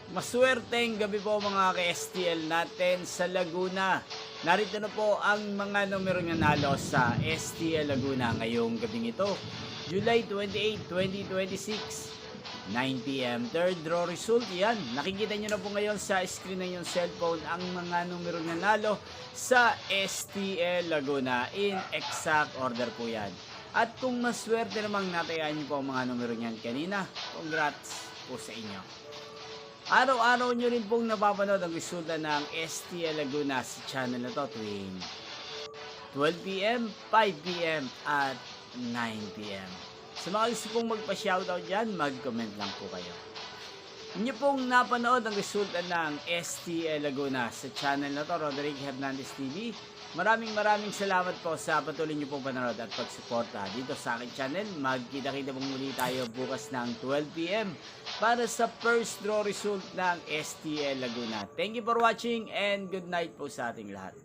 Maswerteng gabi po mga ka-STL natin sa Laguna. Narito na po ang mga numero nanalo sa STL Laguna ngayong gabing ito. July 28, 2026, 9 p.m. Third draw result yan. Nakikita nyo na po ngayon sa screen ng yung cellphone ang mga numero nanalo sa STL Laguna. In exact order po yan. At kung maswerte namang natayaan nyo po ang mga numero niyan kanina, congrats po sa inyo. Araw-araw nyo rin pong napapanood ang resulta ng STL Laguna sa channel na to tuwing 12 p.m., 5 p.m. at 9 p.m. Sa mga gusto pong magpa-shoutout dyan, mag-comment lang po kayo. Inyo pong napanood ang resulta ng STL Laguna sa channel na to, Roderick Hernandez TV. Maraming salamat po sa patuloy nyo pong panonood at pagsuporta dito sa aking channel. Magkita-kita pong muli tayo bukas ng 12 p.m. para sa first draw result ng STL Laguna. Thank you for watching and good night po sa ating lahat.